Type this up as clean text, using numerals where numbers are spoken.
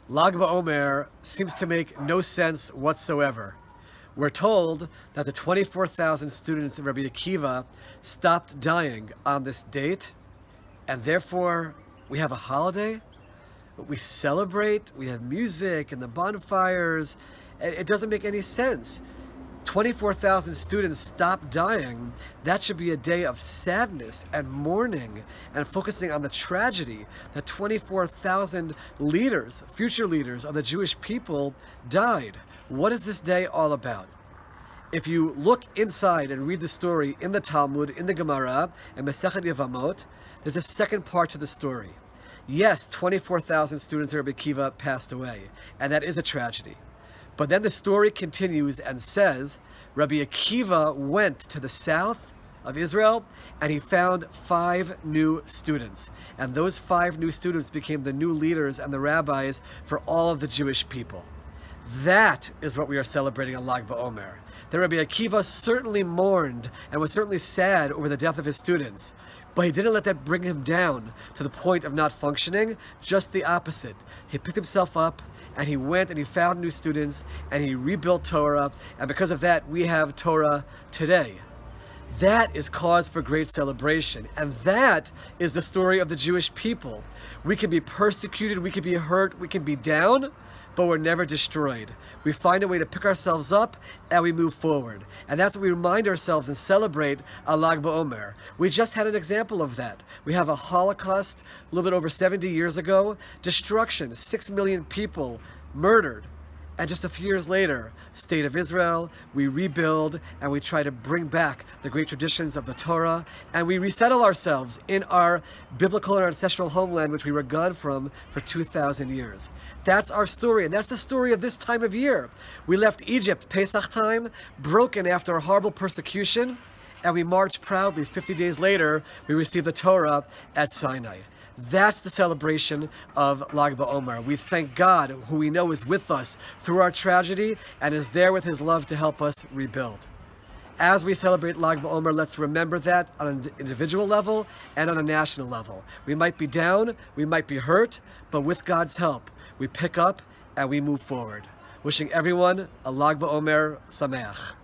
Lag B Omer seems to make no sense whatsoever. We're told that the 24,000 students of Rabbi Akiva stopped dying on this date, and therefore we have a holiday. We celebrate, we have music and the bonfires. It doesn't make any sense. 24,000 students stopped dying. That should be a day of sadness and mourning and focusing on the tragedy that 24,000 leaders, future leaders of the Jewish people died. What is this day all about? If you look inside and read the story in the Talmud, in the Gemara, and Masechet Yevamot, there's a second part to the story. Yes, 24,000 students of Rabbi Akiva passed away, and that is a tragedy. But then the story continues and says, Rabbi Akiva went to the south of Israel and he found 5 new students. And those 5 new students became the new leaders and the rabbis for all of the Jewish people. That is what we are celebrating on Lag B Omer. That Rabbi Akiva certainly mourned and was certainly sad over the death of his students, but he didn't let that bring him down to the point of not functioning, just the opposite. He picked himself up and he went and he found new students and he rebuilt Torah, and because of that we have Torah today. That is cause for great celebration, and that is the story of the Jewish people. We can be persecuted, we can be hurt, we can be down, but we're never destroyed. We find a way to pick ourselves up and we move forward. And that's what we remind ourselves and celebrate on Lag B Omer. We just had an example of that. We have a Holocaust a little bit over 70 years ago, destruction, 6 million people murdered. And just a few years later, State of Israel, we rebuild and we try to bring back the great traditions of the Torah, and we resettle ourselves in our biblical and ancestral homeland, which we were gone from for 2,000 years. That's our story, and that's the story of this time of year. We left Egypt, Pesach time, broken after a horrible persecution, and we marched proudly. 50 days later, we received the Torah at Sinai. That's the celebration of Lag B Omer. We thank God, who we know is with us through our tragedy and is there with his love to help us rebuild. As we celebrate Lag B Omer, let's remember that on an individual level and on a national level. We might be down, we might be hurt, but with God's help, we pick up and we move forward. Wishing everyone a Lag B Omer Sameach.